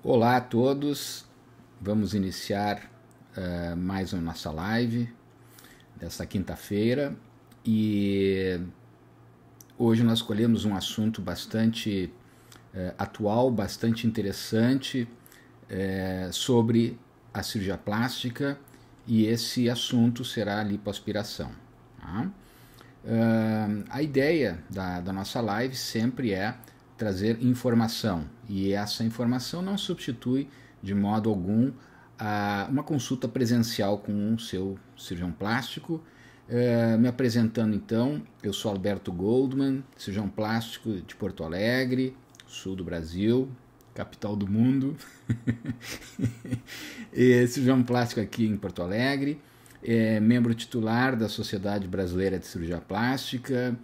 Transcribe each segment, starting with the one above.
Olá a todos, vamos iniciar mais uma nossa live desta quinta-feira e hoje nós escolhemos um assunto bastante atual, bastante interessante sobre a cirurgia plástica e esse assunto será a lipoaspiração. Tá? A ideia da nossa live sempre é trazer informação e essa informação não substitui de modo algum uma consulta presencial com um seu cirurgião plástico. Me apresentando então, eu sou Alberto Goldman, cirurgião plástico de Porto Alegre, sul do Brasil, capital do mundo, cirurgião plástico aqui em Porto Alegre, membro titular da Sociedade Brasileira de Cirurgia Plástica,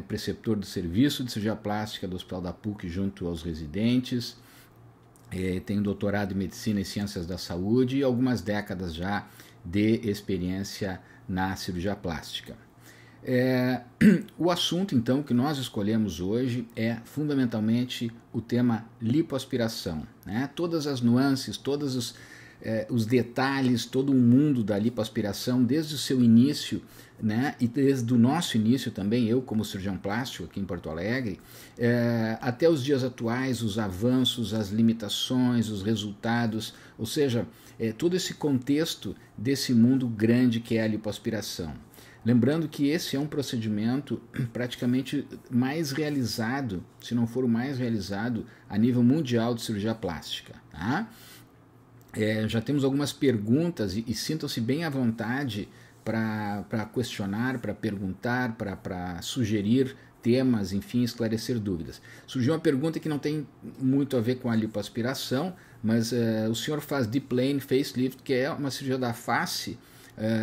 preceptor do Serviço de Cirurgia Plástica do Hospital da PUC junto aos residentes, tenho doutorado em Medicina e Ciências da Saúde e algumas décadas já de experiência na cirurgia plástica. O assunto então que nós escolhemos hoje é fundamentalmente o tema lipoaspiração, né? Todas as nuances, todos os detalhes, todo o mundo da lipoaspiração desde o seu início, né, e desde o nosso início também, eu como cirurgião plástico aqui em Porto Alegre, até os dias atuais, os avanços, as limitações, os resultados, ou seja, todo esse contexto desse mundo grande que é a lipoaspiração. Lembrando que esse é um procedimento praticamente mais realizado, se não for o mais realizado, a nível mundial de cirurgia plástica. Tá? Já temos algumas perguntas e sintam-se bem à vontade para questionar, para perguntar, para sugerir temas, enfim, esclarecer dúvidas. Surgiu uma pergunta que não tem muito a ver com a lipoaspiração, mas o senhor faz deep plane facelift, que é uma cirurgia da face,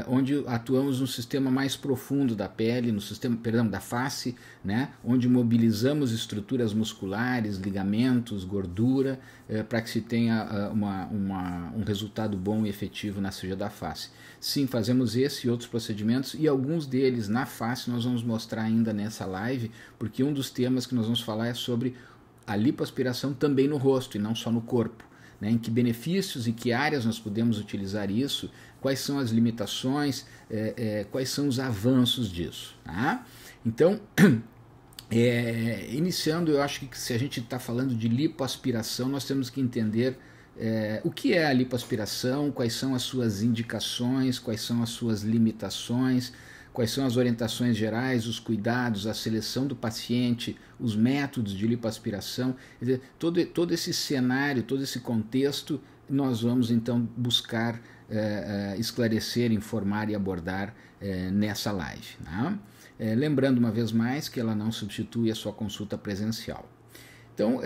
onde atuamos no sistema mais profundo da pele, no sistema, perdão, da face, né, onde mobilizamos estruturas musculares, ligamentos, gordura, para que se tenha um resultado bom e efetivo na cirurgia da face. Sim, fazemos esse e outros procedimentos e alguns deles na face nós vamos mostrar ainda nessa live, porque um dos temas que nós vamos falar é sobre a lipoaspiração também no rosto e não só no corpo. Né, em que benefícios e que áreas nós podemos utilizar isso, quais são as limitações, quais são os avanços disso. Tá? Então, iniciando, eu acho que se a gente está falando de lipoaspiração, nós temos que entender o que é a lipoaspiração, quais são as suas indicações, quais são as suas limitações, quais são as orientações gerais, os cuidados, a seleção do paciente, os métodos de lipoaspiração, todo esse cenário, todo esse contexto, nós vamos então buscar esclarecer, informar e abordar nessa live. Né? Lembrando uma vez mais que ela não substitui a sua consulta presencial. Então,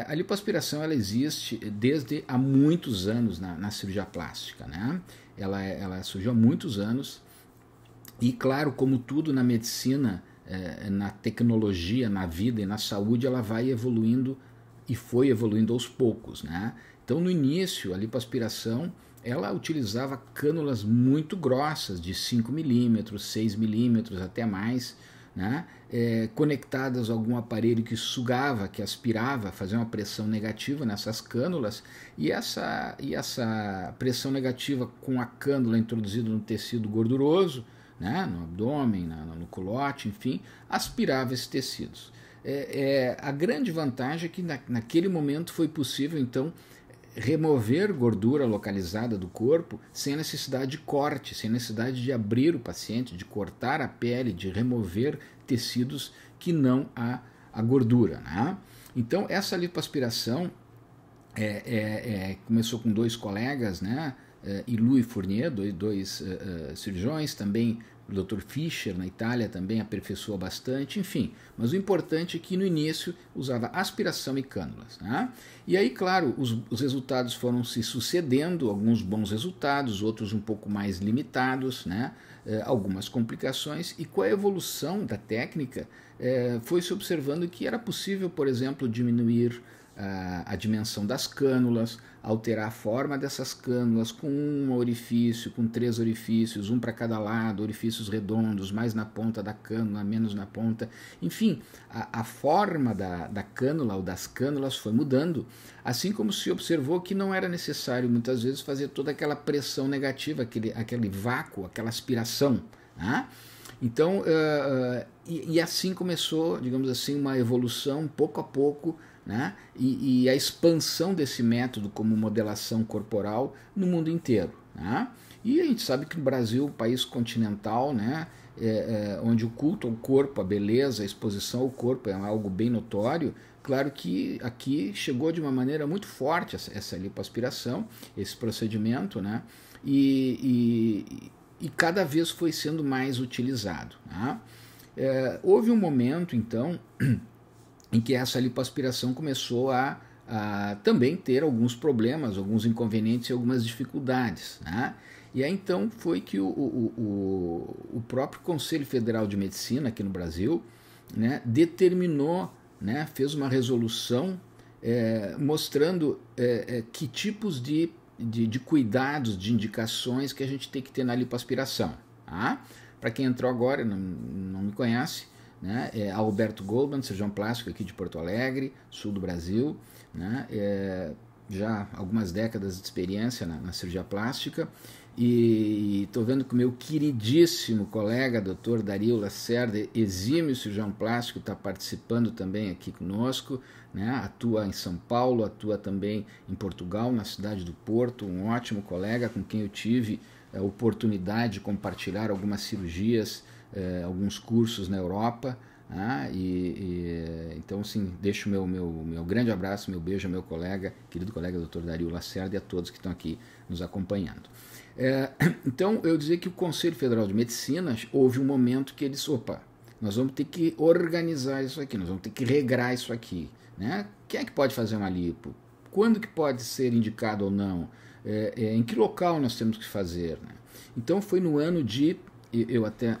a lipoaspiração ela existe desde há muitos anos na cirurgia plástica. Né? Ela surgiu há muitos anos. E claro, como tudo na medicina, na tecnologia, na vida e na saúde, ela vai evoluindo e foi evoluindo aos poucos. Né? Então no início, a lipoaspiração, ela utilizava cânulas muito grossas, de 5 milímetros, 6 milímetros, até mais, né? Conectadas a algum aparelho que sugava, que aspirava, fazia uma pressão negativa nessas cânulas, e essa pressão negativa com a cânula introduzida no tecido gorduroso, né, no abdômen, no culote, enfim, aspirava esses tecidos. A grande vantagem é que naquele momento foi possível, então, remover gordura localizada do corpo sem necessidade de corte, sem necessidade de abrir o paciente, de cortar a pele, de remover tecidos que não a gordura. Né? Então, essa lipoaspiração começou com dois colegas, né? Louis Fournier, dois cirurgiões, também o Dr. Fischer na Itália também aperfeiçoou bastante, enfim. Mas o importante é que no início usava aspiração e cânulas. Né? E aí, claro, os resultados foram se sucedendo, alguns bons resultados, outros um pouco mais limitados, né? Algumas complicações, e com a evolução da técnica foi se observando que era possível, por exemplo, diminuir a dimensão das cânulas, alterar a forma dessas cânulas com um orifício, com 3 orifícios, um para cada lado, orifícios redondos, mais na ponta da cânula, menos na ponta. Enfim, a forma da cânula ou das cânulas foi mudando, assim como se observou que não era necessário muitas vezes fazer toda aquela pressão negativa, aquele vácuo, aquela aspiração, né? Então, e assim começou, digamos assim, uma evolução pouco a pouco, né? E a expansão desse método como modelação corporal no mundo inteiro, né? E a gente sabe que no Brasil, um país continental, né? Onde o culto ao corpo, a beleza, a exposição ao corpo é algo bem notório, claro que aqui chegou de uma maneira muito forte essa lipoaspiração, esse procedimento, né? E cada vez foi sendo mais utilizado, né? Houve um momento, então, em que essa lipoaspiração começou a também ter alguns problemas, alguns inconvenientes e algumas dificuldades, né? E aí então foi que o próprio Conselho Federal de Medicina aqui no Brasil, né, determinou, né, fez uma resolução mostrando que tipos de cuidados, de indicações que a gente tem que ter na lipoaspiração. Tá? Para quem entrou agora, não me conhece, né, é Alberto Goldman, cirurgião plástico aqui de Porto Alegre, sul do Brasil, né, já algumas décadas de experiência na cirurgia plástica, e estou vendo que o meu queridíssimo colega, Dr. Dario Lacerda, exímio cirurgião plástico, está participando também aqui conosco, né? Atua em São Paulo, atua também em Portugal, na cidade do Porto, um ótimo colega com quem eu tive a oportunidade de compartilhar algumas cirurgias, alguns cursos na Europa, né? Então, sim, deixo meu grande abraço, meu beijo ao meu colega, querido colega Dr. Dario Lacerda, e a todos que estão aqui nos acompanhando. Então, eu dizer que o Conselho Federal de Medicina, houve um momento que eles, nós vamos ter que organizar isso aqui, nós vamos ter que regrar isso aqui, né? Quem é que pode fazer uma lipo? Quando que pode ser indicado ou não? Em que local nós temos que fazer, né? Então, foi no ano de, eu até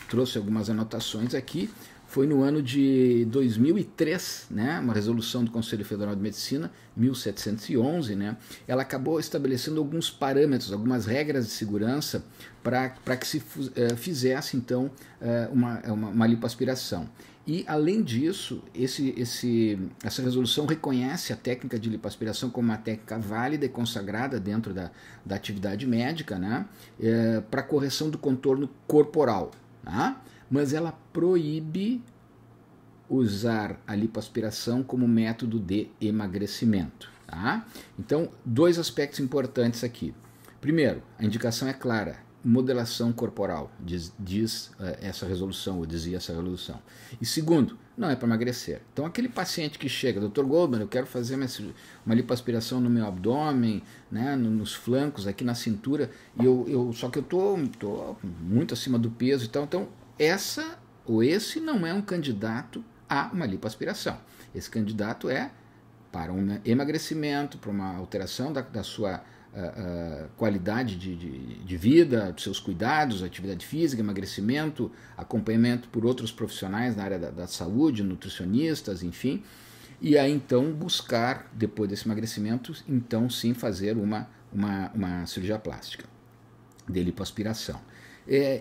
trouxe algumas anotações aqui, foi no ano de 2003, né, uma resolução do Conselho Federal de Medicina, 1711, né, ela acabou estabelecendo alguns parâmetros, algumas regras de segurança para que se fizesse, então, uma lipoaspiração. E, além disso, essa resolução reconhece a técnica de lipoaspiração como uma técnica válida e consagrada dentro da atividade médica, né, para correção do contorno corporal, tá? Mas ela proíbe usar a lipoaspiração como método de emagrecimento. Tá? Então, 2 aspectos importantes aqui. Primeiro, a indicação é clara, modelação corporal, diz essa resolução, ou dizia essa resolução. E segundo, não é para emagrecer. Então, aquele paciente que chega, Dr. Goldman, eu quero fazer uma lipoaspiração no meu abdômen, né, nos flancos, aqui na cintura, e só que eu estou muito acima do peso e tal, então esse não é um candidato a uma lipoaspiração. Esse candidato é para um emagrecimento, para uma alteração da sua qualidade de vida, dos seus cuidados, atividade física, emagrecimento, acompanhamento por outros profissionais na área da saúde, nutricionistas, enfim. E aí então buscar, depois desse emagrecimento, então sim fazer uma cirurgia plástica de lipoaspiração.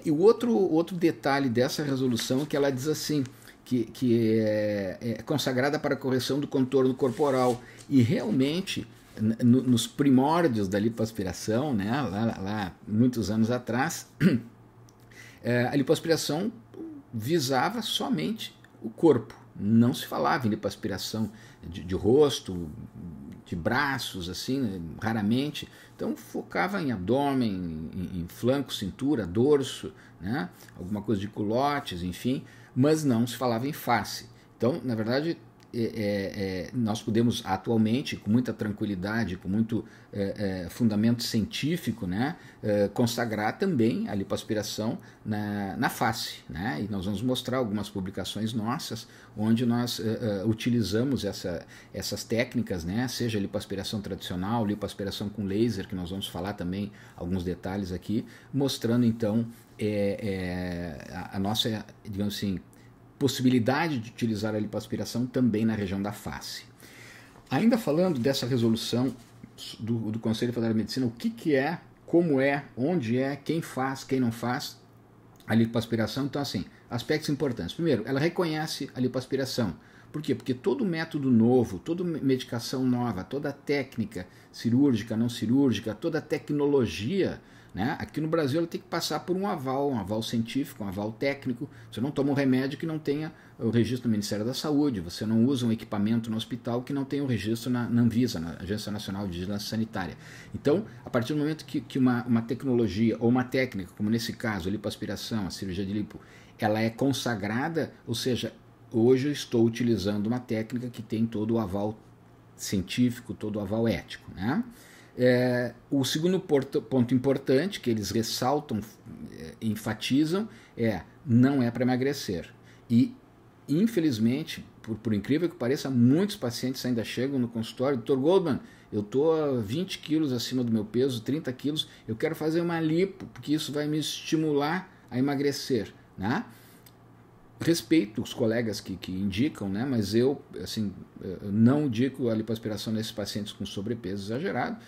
E o outro detalhe dessa resolução é que ela diz assim, que é consagrada para a correção do contorno corporal, e realmente nos primórdios da lipoaspiração, né, lá muitos anos atrás, a lipoaspiração visava somente o corpo, não se falava em lipoaspiração de rosto, de braços, assim, raramente. Então focava em abdômen, em flanco, cintura, dorso, né? Alguma coisa de culotes, enfim, mas não se falava em face. Então, na verdade, nós podemos atualmente, com muita tranquilidade, com muito fundamento científico, né, consagrar também a lipoaspiração na face, né, e nós vamos mostrar algumas publicações nossas onde nós utilizamos essas técnicas, né, seja lipoaspiração tradicional, lipoaspiração com laser, que nós vamos falar também alguns detalhes aqui, mostrando então a nossa, digamos assim, possibilidade de utilizar a lipoaspiração também na região da face. Ainda falando dessa resolução do Conselho Federal de Medicina, o que é, como é, onde é, quem faz, quem não faz a lipoaspiração. Então, assim, aspectos importantes. Primeiro, ela reconhece a lipoaspiração. Por quê? Porque todo método novo, toda medicação nova, toda técnica cirúrgica, não cirúrgica, toda tecnologia, né, aqui no Brasil ela tem que passar por um aval científico, um aval técnico. Você não toma um remédio que não tenha o registro do Ministério da Saúde, você não usa um equipamento no hospital que não tenha o registro na Anvisa, na Agência Nacional de Vigilância Sanitária. Então, a partir do momento que uma tecnologia ou uma técnica, como nesse caso a lipoaspiração, a cirurgia de lipo, ela é consagrada, ou seja, hoje eu estou utilizando uma técnica que tem todo o aval científico, todo o aval ético, né? O segundo ponto importante que eles ressaltam, enfatizam, não é para emagrecer. E, infelizmente, por incrível que pareça, muitos pacientes ainda chegam no consultório: Dr. Goldman, eu estou 20 quilos acima do meu peso, 30 quilos, eu quero fazer uma lipo, porque isso vai me estimular a emagrecer, né? Respeito os colegas que indicam, né, mas eu assim, não indico a lipoaspiração nesses pacientes com sobrepeso exagerado,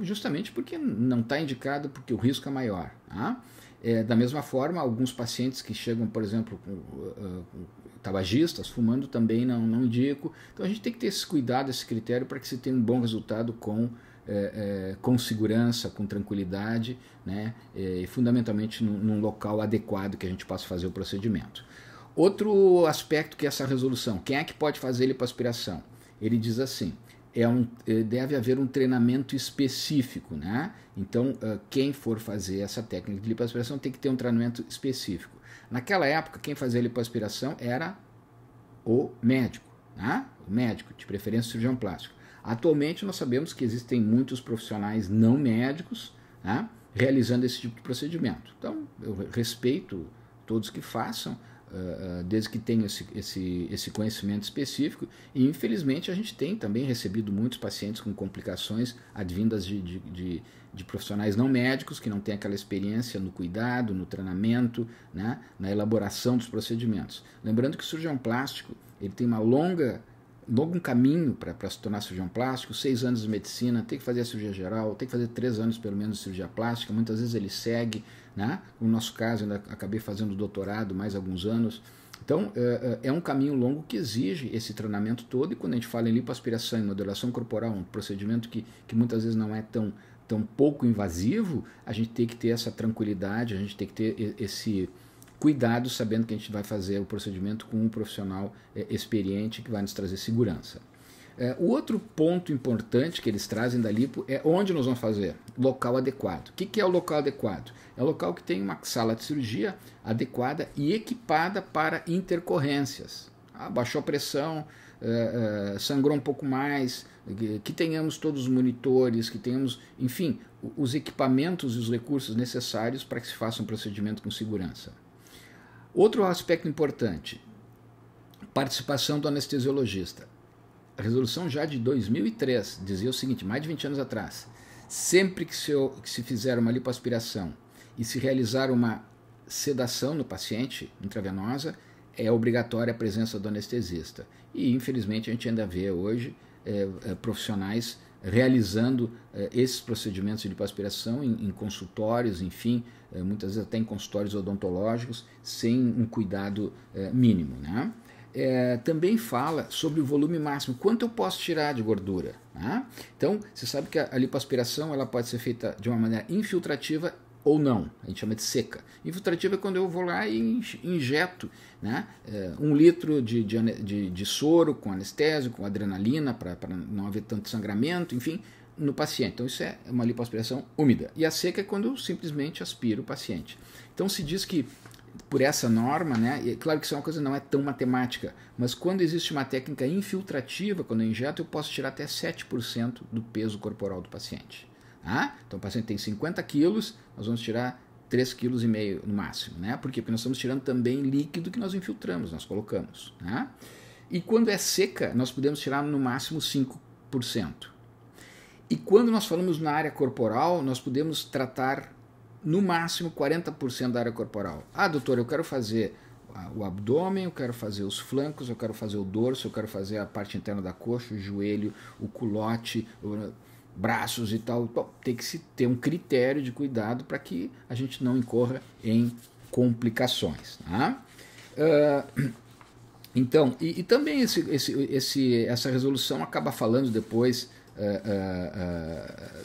justamente porque não está indicado, porque o risco é maior. Tá? Da mesma forma, alguns pacientes que chegam, por exemplo, com tabagistas, fumando, também não indico. Então a gente tem que ter esse cuidado, esse critério, para que se tenha um bom resultado com segurança, com tranquilidade, né, e fundamentalmente num local adequado que a gente possa fazer o procedimento. Outro aspecto que é essa resolução: quem é que pode fazer lipoaspiração? Ele diz assim: deve haver um treinamento específico, né? Então, quem for fazer essa técnica de lipoaspiração tem que ter um treinamento específico. Naquela época, quem fazia lipoaspiração era o médico, né? O médico, de preferência o cirurgião plástico. Atualmente, nós sabemos que existem muitos profissionais não médicos, né, realizando esse tipo de procedimento. Então, eu respeito todos que façam, desde que tenham esse conhecimento específico. E infelizmente a gente tem também recebido muitos pacientes com complicações advindas de profissionais não médicos, que não têm aquela experiência no cuidado, no treinamento, né, na elaboração dos procedimentos. Lembrando que o cirurgião plástico ele tem um longo caminho para se tornar cirurgião plástico: 6 anos de medicina, tem que fazer a cirurgia geral, tem que fazer 3 anos pelo menos de cirurgia plástica, muitas vezes ele segue, né? No nosso caso, ainda acabei fazendo doutorado mais alguns anos. Então, é um caminho longo que exige esse treinamento todo. E quando a gente fala em lipoaspiração e modelação corporal, um procedimento que muitas vezes não é tão pouco invasivo, a gente tem que ter essa tranquilidade, a gente tem que ter esse cuidado, sabendo que a gente vai fazer o procedimento com um profissional experiente que vai nos trazer segurança. O outro ponto importante que eles trazem da lipo é onde nós vamos fazer. Local adequado. O que é o local adequado? É o local que tem uma sala de cirurgia adequada e equipada para intercorrências. Baixou a pressão, sangrou um pouco mais, que tenhamos todos os monitores, que tenhamos, enfim, os equipamentos e os recursos necessários para que se faça um procedimento com segurança. Outro aspecto importante: participação do anestesiologista. A resolução já de 2003 dizia o seguinte, mais de 20 anos atrás: sempre que se fizer uma lipoaspiração e se realizar uma sedação no paciente intravenosa, é obrigatória a presença do anestesista. E infelizmente a gente ainda vê hoje profissionais realizando esses procedimentos de lipoaspiração em consultórios, enfim, muitas vezes até em consultórios odontológicos, sem um cuidado mínimo, né? Também fala sobre o volume máximo, quanto eu posso tirar de gordura, né? Então, você sabe que a lipoaspiração ela pode ser feita de uma maneira infiltrativa ou não, a gente chama de seca. Infiltrativa é quando eu vou lá e injeto, né, 1 litro de soro com anestésio, com adrenalina, para não haver tanto sangramento, enfim, no paciente. Então isso é uma lipoaspiração úmida. E a seca é quando eu simplesmente aspiro o paciente. Então se diz que por essa norma, né, e claro que isso é uma coisa não é tão matemática, mas quando existe uma técnica infiltrativa, quando eu injeto, eu posso tirar até 7% do peso corporal do paciente. Então o paciente tem 50 quilos, nós vamos tirar 3,5 kg no máximo, né? Por quê? Porque nós estamos tirando também líquido que nós infiltramos, nós colocamos, né? E quando é seca, nós podemos tirar no máximo 5%. E quando nós falamos na área corporal, nós podemos tratar no máximo 40% da área corporal. Doutor, eu quero fazer o abdômen, eu quero fazer os flancos, eu quero fazer o dorso, eu quero fazer a parte interna da coxa, o joelho, o culote, braços e tal. Bom, tem que se ter um critério de cuidado para que a gente não incorra em complicações. Tá? Então, e também essa resolução acaba falando depois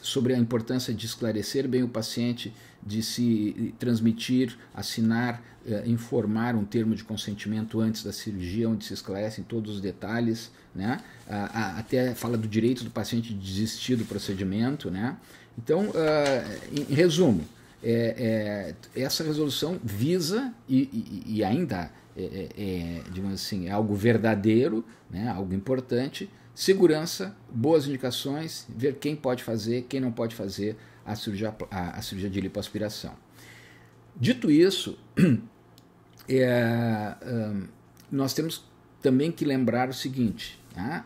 sobre a importância de esclarecer bem o paciente, de se transmitir, assinar, informar um termo de consentimento antes da cirurgia, onde se esclarecem todos os detalhes, né? Até fala do direito do paciente de desistir do procedimento, né? Então, em resumo, essa resolução visa e ainda digamos assim, é algo verdadeiro, né? Algo importante, segurança, boas indicações, ver quem pode fazer, quem não pode fazer a cirurgia de lipoaspiração. Dito isso, nós temos também que lembrar o seguinte, tá?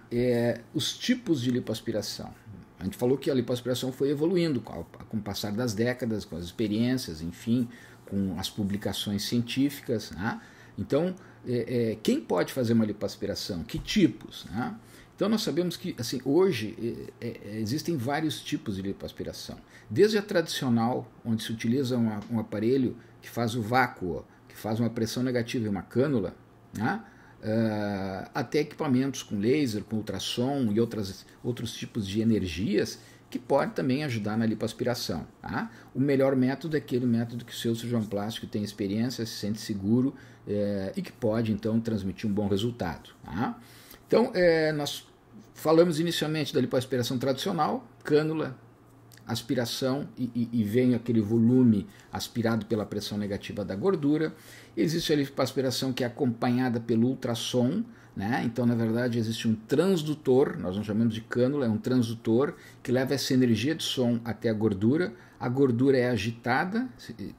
Os tipos de lipoaspiração. A gente falou que a lipoaspiração foi evoluindo com o passar das décadas, com as experiências, enfim, com as publicações científicas. Tá? Então, quem pode fazer uma lipoaspiração? Que tipos? Tá? Então, nós sabemos que assim, hoje existem vários tipos de lipoaspiração. Desde a tradicional, onde se utiliza um aparelho que faz o vácuo, que faz uma pressão negativa e uma cânula, tá? Até equipamentos com laser, com ultrassom e outros tipos de energias que podem também ajudar na lipoaspiração. Tá? O melhor método é aquele método que o seu cirurgião plástico tem experiência, se sente seguro e que pode então transmitir um bom resultado. Tá? Então, nós falamos inicialmente da lipoaspiração tradicional, cânula, aspiração e vem aquele volume aspirado pela pressão negativa da gordura. Existe a lipoaspiração que é acompanhada pelo ultrassom, né? Então, na verdade, existe um transdutor, nós não chamamos de cânula, é um transdutor que leva essa energia de som até a gordura é agitada,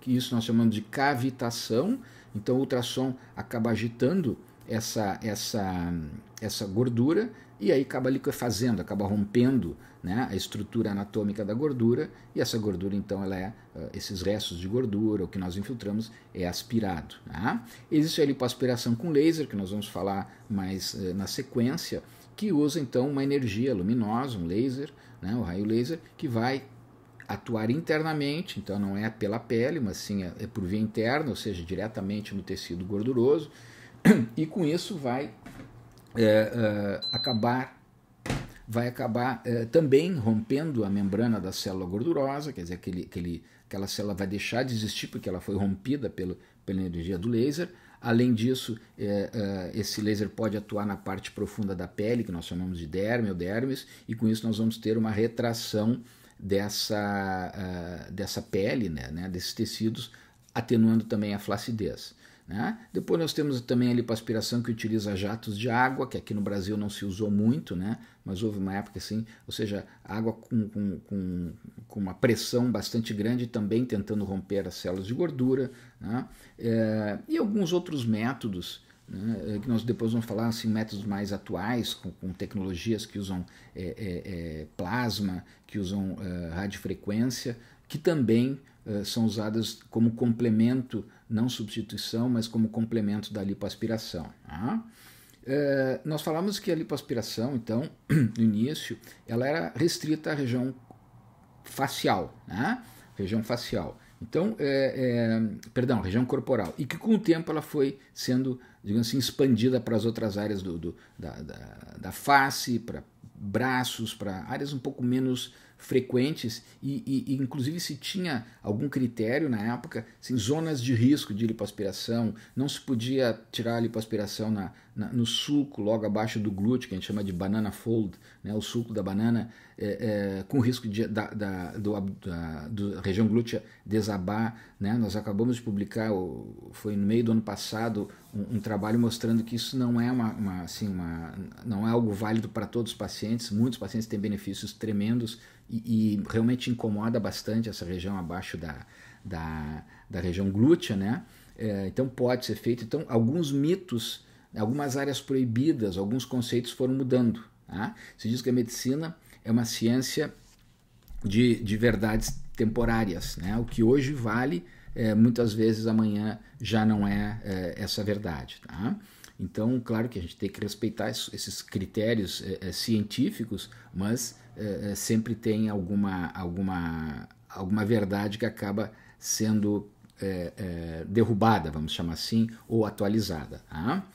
que isso nós chamamos de cavitação, então o ultrassom acaba agitando essa gordura e aí acaba liquefazendo, acaba rompendo, né, a estrutura anatômica da gordura e essa gordura então ela esses restos de gordura, o que nós infiltramos é aspirado. Tá? Existe a lipoaspiração com laser, que nós vamos falar mais na sequência, que usa então uma energia luminosa, um laser, né, o raio laser, que vai atuar internamente, então não é pela pele, mas sim é por via interna, ou seja, diretamente no tecido gorduroso, e com isso vai acabar também rompendo a membrana da célula gordurosa, quer dizer, aquela célula vai deixar de existir porque ela foi rompida pela energia do laser. Além disso, esse laser pode atuar na parte profunda da pele, que nós chamamos de derme ou dermis, e com isso nós vamos ter uma retração dessa pele, né, desses tecidos, atenuando também a flacidez. Né? Depois nós temos também a lipoaspiração que utiliza jatos de água, que aqui no Brasil não se usou muito, né? Mas houve uma época assim, ou seja, água com uma pressão bastante grande, também tentando romper as células de gordura, né? E alguns outros métodos, né, que nós depois vamos falar, assim, métodos mais atuais, com tecnologias que usam plasma, que usam radiofrequência, que também são usadas como complemento, não substituição, mas como complemento da lipoaspiração. Tá? Nós falamos que a lipoaspiração, então, no início, ela era restrita à região facial, né? Região facial. Então, região corporal. E que com o tempo ela foi sendo, digamos assim, expandida para as outras áreas da face, para braços, para áreas um pouco menos frequentes e inclusive se tinha algum critério na época, assim, zonas de risco de lipoaspiração, não se podia tirar a lipoaspiração no sulco logo abaixo do glúteo, que a gente chama de banana fold, né, o sulco da banana, com risco da região glútea desabar. Né? Nós acabamos de publicar, foi no meio do ano passado, um trabalho mostrando que isso não é não é algo válido para todos os pacientes. Muitos pacientes têm benefícios tremendos e realmente incomoda bastante essa região abaixo da região glútea, né? Então pode ser feito. Então alguns mitos, algumas áreas proibidas, alguns conceitos foram mudando. Tá? Se diz que a medicina é uma ciência de verdades temporárias, né? O que hoje vale muitas vezes amanhã já não é essa verdade. Tá? Então, claro que a gente tem que respeitar esses critérios científicos, mas sempre tem alguma verdade que acaba sendo derrubada, vamos chamar assim, ou atualizada. Tá?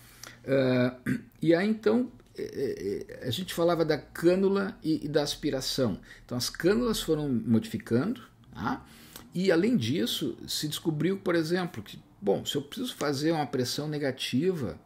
E aí, então, a gente falava da cânula e da aspiração. Então, as cânulas foram modificando, tá? E, além disso, se descobriu, por exemplo, que, bom, se eu preciso fazer uma pressão negativa,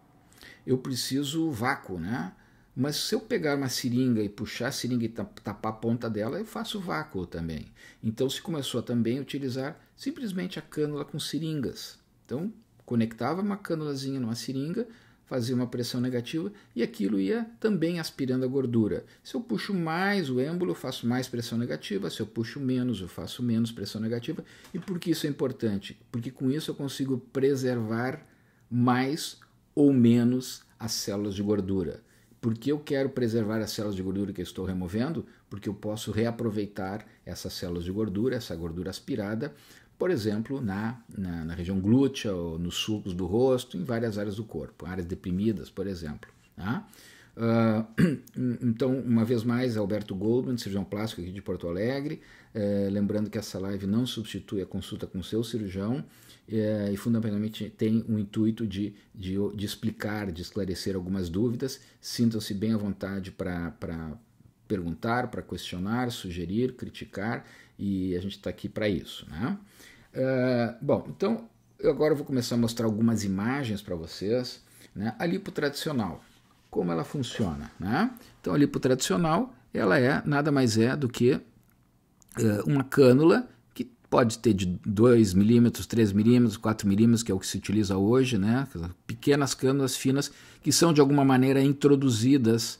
eu preciso vácuo, né? Mas se eu pegar uma seringa e puxar a seringa e tapar a ponta dela, eu faço vácuo também. Então se começou a também utilizar simplesmente a cânula com seringas. Então conectava uma cânulazinha numa seringa, fazia uma pressão negativa e aquilo ia também aspirando a gordura. Se eu puxo mais o êmbolo, eu faço mais pressão negativa. Se eu puxo menos, eu faço menos pressão negativa. E por que isso é importante? Porque com isso eu consigo preservar mais ou menos as células de gordura. Por que eu quero preservar as células de gordura que eu estou removendo? Porque eu posso reaproveitar essas células de gordura, essa gordura aspirada, por exemplo, na região glútea, ou nos sulcos do rosto, em várias áreas do corpo, áreas deprimidas, por exemplo. Tá? Então, uma vez mais, Alberto Goldman, cirurgião plástico aqui de Porto Alegre, lembrando que essa live não substitui a consulta com o seu cirurgião, e fundamentalmente tem o intuito de explicar, de esclarecer algumas dúvidas. Sintam-se bem à vontade para perguntar, para questionar, sugerir, criticar, e a gente está aqui para isso. Né? Bom, então eu agora vou começar a mostrar algumas imagens para vocês. Né? A lipo tradicional, como ela funciona? Né? Então a lipo tradicional, ela nada mais é do que uma cânula que pode ter de 2 milímetros, 3 milímetros, 4 milímetros, que é o que se utiliza hoje, né? Pequenas cânulas finas que são de alguma maneira introduzidas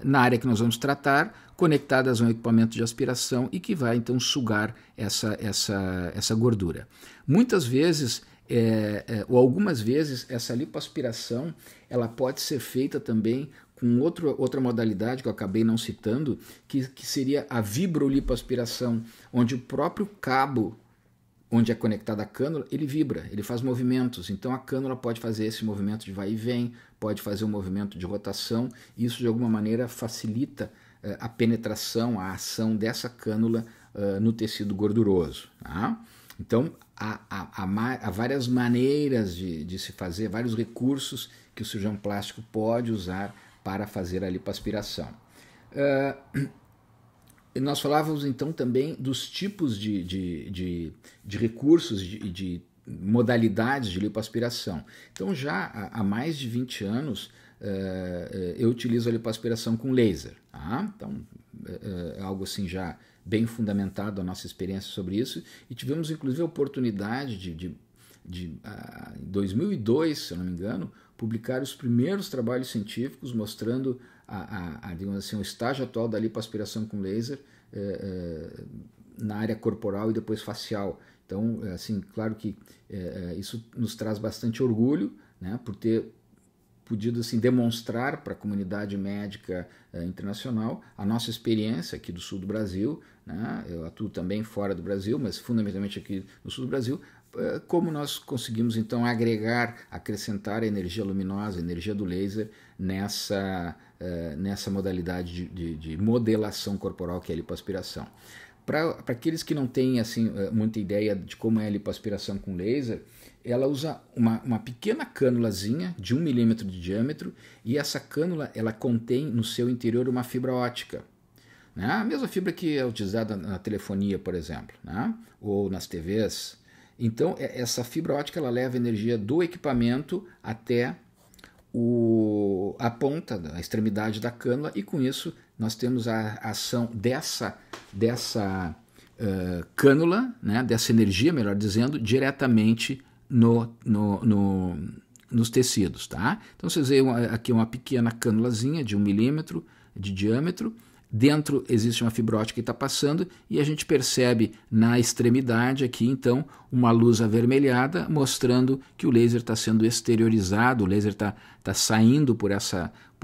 na área que nós vamos tratar, conectadas a um equipamento de aspiração e que vai então sugar essa gordura. Muitas vezes, ou algumas vezes, essa lipoaspiração ela pode ser feita também com outra modalidade que eu acabei não citando, que seria a vibrolipoaspiração, onde o próprio cabo onde é conectada a cânula, ele vibra, ele faz movimentos. Então a cânula pode fazer esse movimento de vai e vem, pode fazer um movimento de rotação, e isso de alguma maneira facilita a penetração, a ação dessa cânula no tecido gorduroso. Tá? Então há várias maneiras de se fazer, vários recursos que o cirurgião plástico pode usar para fazer a lipoaspiração. Nós falávamos então também dos tipos de recursos e de modalidades de lipoaspiração. Então já há mais de 20 anos eu utilizo a lipoaspiração com laser. Tá? Então é algo assim já bem fundamentado a nossa experiência sobre isso, e tivemos inclusive a oportunidade de em 2002, se eu não me engano, publicar os primeiros trabalhos científicos mostrando digamos assim, o estágio atual da lipoaspiração com laser na área corporal e depois facial. Então, assim, claro que isso nos traz bastante orgulho, né, por ter podido assim, demonstrar para a comunidade médica internacional a nossa experiência aqui do sul do Brasil, né, eu atuo também fora do Brasil, mas fundamentalmente aqui no sul do Brasil, como nós conseguimos então agregar, acrescentar a energia luminosa, a energia do laser nessa modalidade de modelação corporal que é a lipoaspiração. Para aqueles que não têm assim, muita ideia de como é a lipoaspiração com laser, ela usa uma pequena cânulazinha de 1 milímetro de diâmetro, e essa cânula ela contém no seu interior uma fibra óptica. Né? A mesma fibra que é utilizada na telefonia, por exemplo, né? Ou nas TVs. Então, essa fibra óptica ela leva energia do equipamento até a ponta, a extremidade da cânula, e com isso nós temos a ação dessa cânula, né, dessa energia, melhor dizendo, diretamente nos tecidos. Tá? Então, vocês veem aqui uma pequena cânulazinha de 1 milímetro de diâmetro. Dentro existe uma fibra óptica que está passando, e a gente percebe na extremidade aqui, então, uma luz avermelhada mostrando que o laser está sendo exteriorizado, o laser está saindo por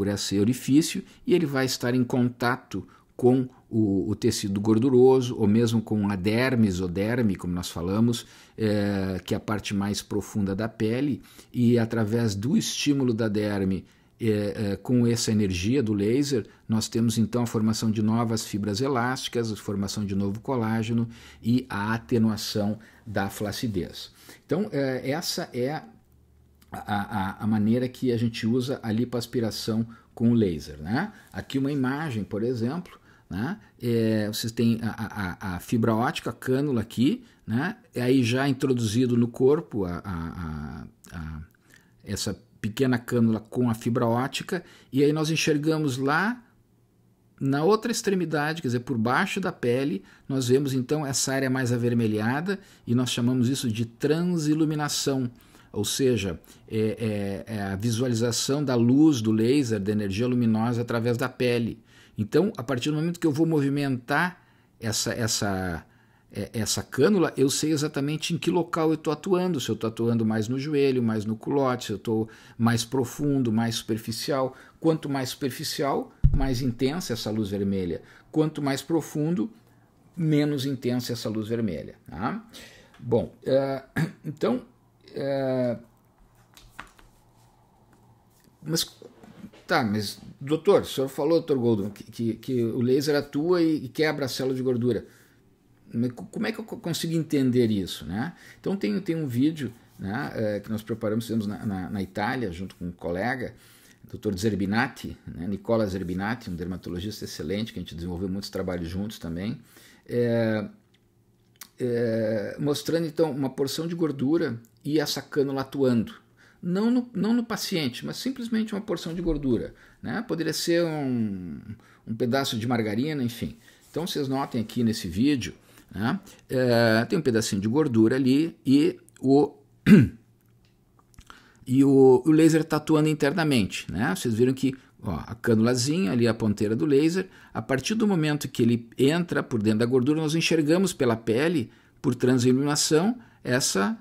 esse orifício, e ele vai estar em contato com o tecido gorduroso, ou mesmo com a dermis ou derme, como nós falamos, que é a parte mais profunda da pele, e através do estímulo da derme, com essa energia do laser, nós temos então a formação de novas fibras elásticas, a formação de novo colágeno e a atenuação da flacidez. Então, essa é a maneira que a gente usa a lipoaspiração com o laser, né? Aqui uma imagem, por exemplo, né? Vocês têm a fibra ótica, a cânula aqui, né? Aí já introduzido no corpo essa pequena cânula com a fibra ótica, e aí nós enxergamos lá na outra extremidade, quer dizer, por baixo da pele, nós vemos então essa área mais avermelhada, e nós chamamos isso de transiluminação, ou seja, a visualização da luz do laser, da energia luminosa através da pele. Então, a partir do momento que eu vou movimentar essa cânula, eu sei exatamente em que local eu estou atuando, se eu estou atuando mais no joelho, mais no culote, se eu estou mais profundo, mais superficial. Quanto mais superficial, mais intensa essa luz vermelha. Quanto mais profundo, menos intensa essa luz vermelha. Tá? Bom, então, mas doutor, o senhor falou, doutor Goldman, que o laser atua e quebra a célula de gordura. Como é que eu consigo entender isso, né? Então tem um vídeo, né, que nós preparamos, fizemos na Itália, junto com um colega, Dr. Zerbinati, né, Nicola Zerbinati, um dermatologista excelente, que a gente desenvolveu muitos trabalhos juntos também, mostrando então uma porção de gordura e essa cânula atuando. Não no paciente, mas simplesmente uma porção de gordura, né? Poderia ser um pedaço de margarina, enfim. Então vocês notem aqui nesse vídeo, né? Tem um pedacinho de gordura ali e o laser está atuando internamente, né? Vocês viram que a cânulazinha ali, a ponteira do laser, a partir do momento que ele entra por dentro da gordura, nós enxergamos pela pele, por transiluminação, essa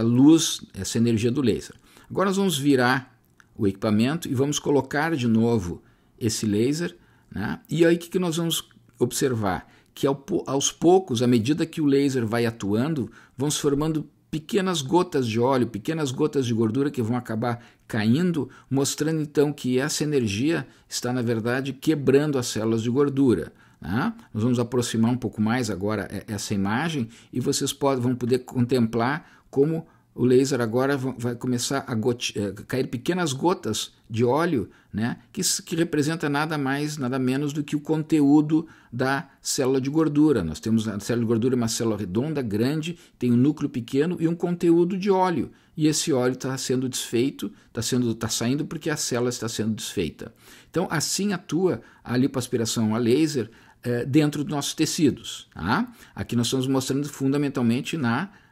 luz, essa energia do laser. Agora nós vamos virar o equipamento e vamos colocar de novo esse laser, né? E aí o que nós vamos observar? Que aos poucos, à medida que o laser vai atuando, vão se formando pequenas gotas de óleo, pequenas gotas de gordura que vão acabar caindo, mostrando então que essa energia está, na verdade, quebrando as células de gordura. Né? Nós vamos aproximar um pouco mais agora essa imagem e vocês vão poder contemplar como o laser agora vai começar a cair pequenas gotas de óleo, né, que representa nada mais, nada menos do que o conteúdo da célula de gordura. Nós temos a célula de gordura, uma célula redonda, grande, tem um núcleo pequeno e um conteúdo de óleo. E esse óleo está sendo desfeito, está saindo porque a célula está sendo desfeita. Então, assim atua a lipoaspiração a laser dentro dos nossos tecidos. Tá? Aqui nós estamos mostrando fundamentalmente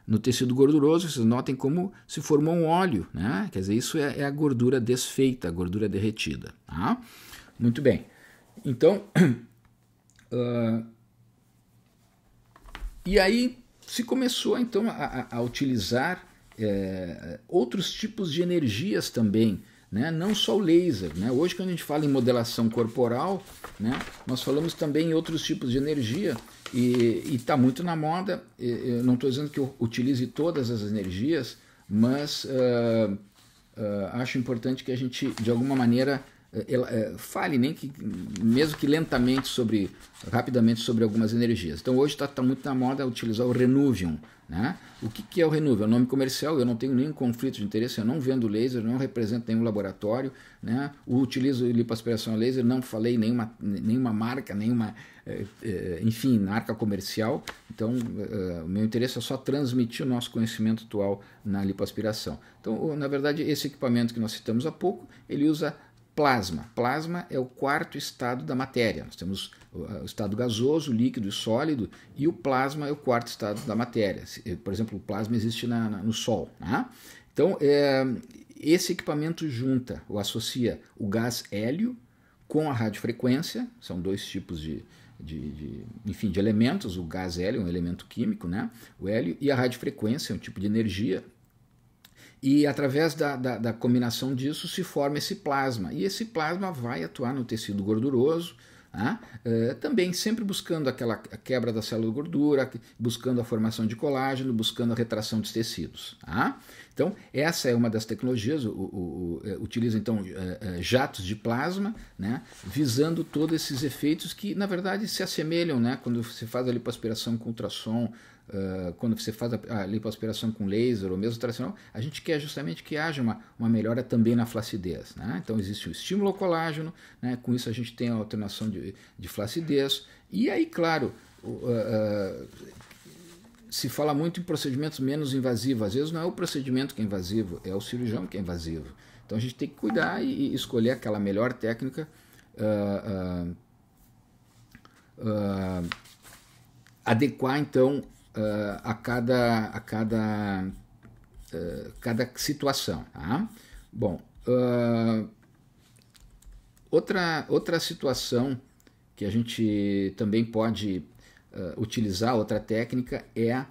no tecido gorduroso. Vocês notem como se formou um óleo, né? Quer dizer, isso é a gordura desfeita, a gordura derretida. Tá? Muito bem. Então, e aí se começou então a utilizar outros tipos de energias também, né? Não só o laser, né? Hoje, quando a gente fala em modelação corporal, né, nós falamos também em outros tipos de energia e está muito na moda. Eu não estou dizendo que eu utilize todas as energias, mas acho importante que a gente, de alguma maneira, fale, mesmo que lentamente, rapidamente sobre algumas energias. Então hoje está muito na moda utilizar o Renuvium, né? O que é o Renuvium? É um nome comercial, eu não tenho nenhum conflito de interesse, eu não vendo laser, não represento nenhum laboratório, né? Utilizo lipoaspiração a laser, não falei nenhuma marca, enfim, marca comercial. Então o meu interesse é só transmitir o nosso conhecimento atual na lipoaspiração. Então, na verdade, esse equipamento que nós citamos há pouco, ele usa plasma. Plasma é o quarto estado da matéria. Nós temos o estado gasoso, líquido e sólido, e o plasma é o quarto estado da matéria. Por exemplo, o plasma existe no Sol. Né? Então, esse equipamento junta ou associa o gás hélio com a radiofrequência, são dois tipos de elementos. O gás hélio é um elemento químico, né? O hélio, e a radiofrequência é um tipo de energia. E através da combinação disso se forma esse plasma. E esse plasma vai atuar no tecido gorduroso, Tá? Também sempre buscando aquela quebra da célula de gordura, buscando a formação de colágeno, buscando a retração dos tecidos. Tá? Então, essa é uma das tecnologias, utiliza então jatos de plasma, né, visando todos esses efeitos que, na verdade, se assemelham, né, quando você faz a lipoaspiração com ultrassom, quando você faz a lipoaspiração com laser ou mesmo tradicional, a gente quer justamente que haja uma melhora também na flacidez. Né? Então existe o estímulo ao colágeno, né? Com isso a gente tem a alternação de flacidez, e aí, claro, se fala muito em procedimentos menos invasivos. Às vezes não é o procedimento que é invasivo, é o cirurgião que é invasivo. Então a gente tem que cuidar e escolher aquela melhor técnica, adequar então a cada situação. Tá? Bom, outra situação que a gente também pode utilizar, outra técnica, é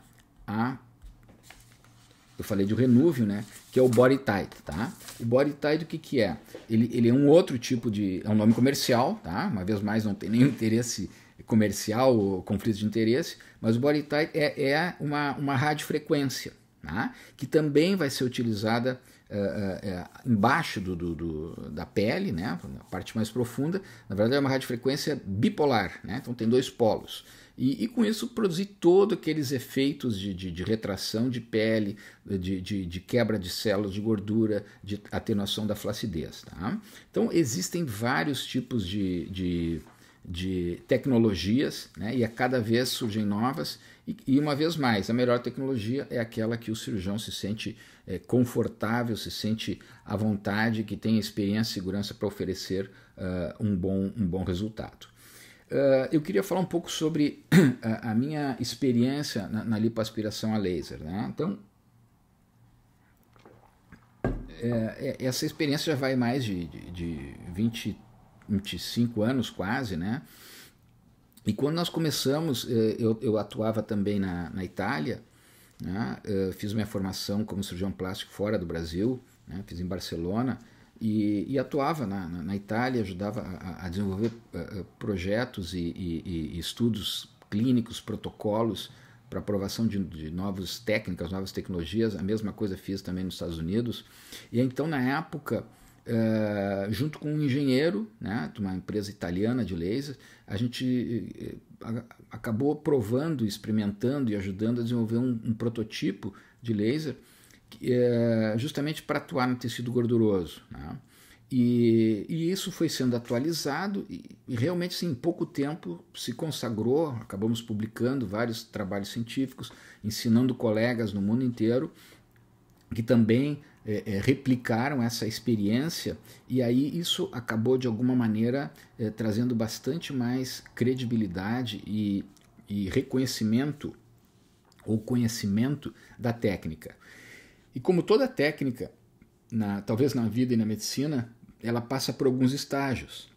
eu falei de renúvio, né, que é o body tight. Tá? O body tight, o que é? Ele é um outro tipo de... é um nome comercial, tá? Uma vez mais, não tem nenhum interesse comercial ou conflito de interesse, mas o body tight é uma radiofrequência, tá? Que também vai ser utilizada embaixo da pele, né? Na parte mais profunda. Na verdade é uma radiofrequência bipolar, né? Então tem dois polos. E com isso produzir todos aqueles efeitos de retração de pele, de quebra de células de gordura, de atenuação da flacidez. Tá? Então existem vários tipos de tecnologias, né? E a cada vez surgem novas, e uma vez mais, a melhor tecnologia é aquela que o cirurgião se sente confortável, se sente à vontade, que tem experiência e segurança para oferecer um bom resultado. Eu queria falar um pouco sobre a minha experiência na lipoaspiração a laser. Né? Então, essa experiência já vai mais de 25 anos quase, né? E quando nós começamos, eu atuava também na Itália, né? Fiz minha formação como cirurgião plástico fora do Brasil, né? Fiz em Barcelona, e atuava na Itália, ajudava a desenvolver projetos e estudos clínicos, protocolos para aprovação de novas técnicas, novas tecnologias. A mesma coisa fiz também nos Estados Unidos. E então, na época, junto com um engenheiro, né, de uma empresa italiana de laser, a gente acabou provando, experimentando e ajudando a desenvolver um prototipo de laser justamente para atuar no tecido gorduroso. Né? E isso foi sendo atualizado e realmente assim, em pouco tempo se consagrou, acabamos publicando vários trabalhos científicos, ensinando colegas no mundo inteiro que também replicaram essa experiência, e aí isso acabou de alguma maneira trazendo bastante mais credibilidade e reconhecimento ou conhecimento da técnica. E como toda técnica, talvez na vida e na medicina, ela passa por alguns estágios.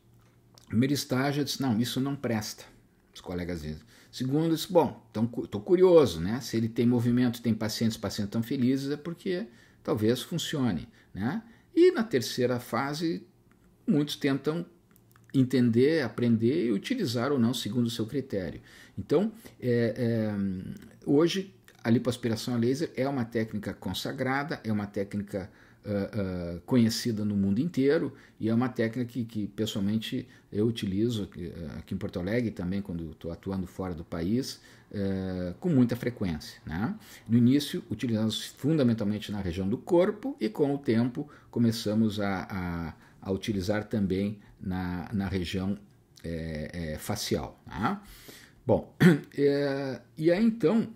O primeiro estágio, eu disse, não, isso não presta, os colegas dizem. Segundo, eu disse, bom, então estou curioso, né? Se ele tem movimento, tem pacientes estão felizes, é porque talvez funcione, né? E na terceira fase, muitos tentam entender, aprender e utilizar ou não segundo o seu critério. Então, hoje, a lipoaspiração a laser é uma técnica consagrada, é uma técnica conhecida no mundo inteiro, e é uma técnica que pessoalmente eu utilizo aqui em Porto Alegre também quando estou atuando fora do país com muita frequência. Né? No início utilizamos fundamentalmente na região do corpo, e com o tempo começamos a utilizar também na região facial. Tá? Bom, e aí então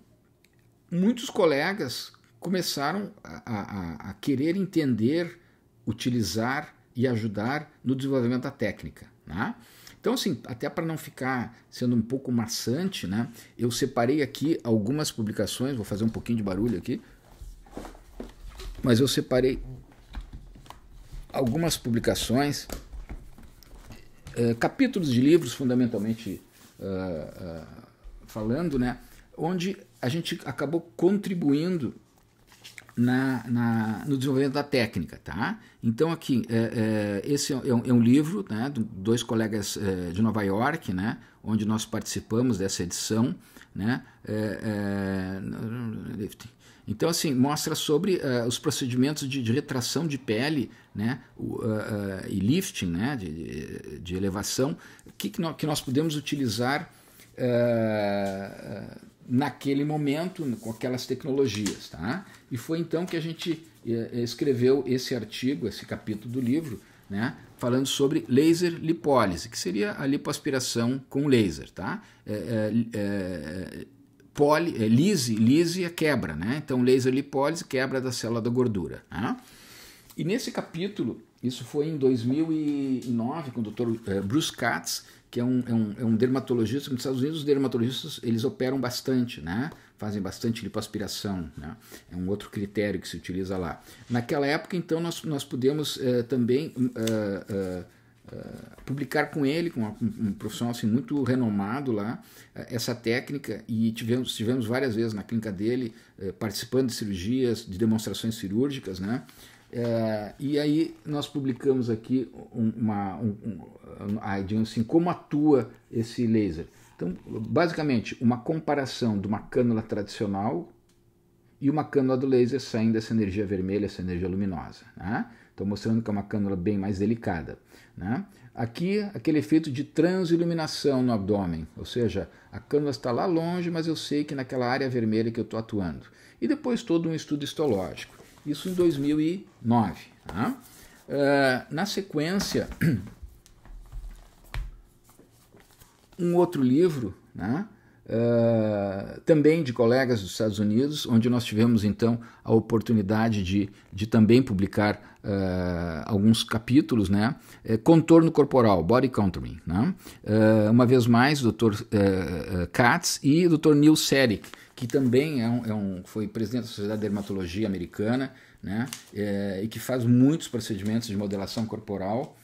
muitos colegas começaram a querer entender, utilizar e ajudar no desenvolvimento da técnica. Né? Então, assim, até para não ficar sendo um pouco maçante, né, eu separei aqui algumas publicações, vou fazer um pouquinho de barulho aqui, mas eu separei algumas publicações, capítulos de livros, fundamentalmente falando, né, onde a gente acabou contribuindo no desenvolvimento da técnica, tá? Então aqui, esse é um livro, né, de dois colegas de Nova York, né, onde nós participamos dessa edição, né, então assim, mostra sobre os procedimentos de retração de pele, né, e lifting, né, de elevação, que nós podemos utilizar naquele momento, com aquelas tecnologias, tá? E foi então que a gente escreveu esse artigo, esse capítulo do livro, né, falando sobre laser lipólise, que seria a lipoaspiração com laser, tá? Lise é quebra, né? Então laser lipólise, quebra da célula da gordura, tá? E nesse capítulo, isso foi em 2009, com o Dr. Bruce Katz, que é um dermatologista. Nos Estados Unidos, os dermatologistas eles operam bastante, né? Fazem bastante lipoaspiração, né? É um outro critério que se utiliza lá. Naquela época, então, nós pudemos também publicar com ele, com um profissional assim, muito renomado lá, essa técnica, e tivemos várias vezes na clínica dele, participando de cirurgias, de demonstrações cirúrgicas, né? E aí nós publicamos aqui digamos assim, como atua esse laser. Então, basicamente, uma comparação de uma cânula tradicional e uma cânula do laser saindo dessa energia vermelha, essa energia luminosa, né? Estou mostrando que é uma cânula bem mais delicada, né? Aqui, aquele efeito de transiluminação no abdômen, ou seja, a cânula está lá longe, mas eu sei que naquela área vermelha que eu estou atuando. E depois todo um estudo histológico. Isso em 2009. Tá? Na sequência, um outro livro, né? Também de colegas dos Estados Unidos, onde nós tivemos então a oportunidade de também publicar alguns capítulos, né? Contorno corporal, body contouring, né? Uma vez mais, o Dr. Katz e o Dr. Neil Serik, que também foi presidente da Sociedade de Dermatologia Americana, né? E que faz muitos procedimentos de modelação corporal,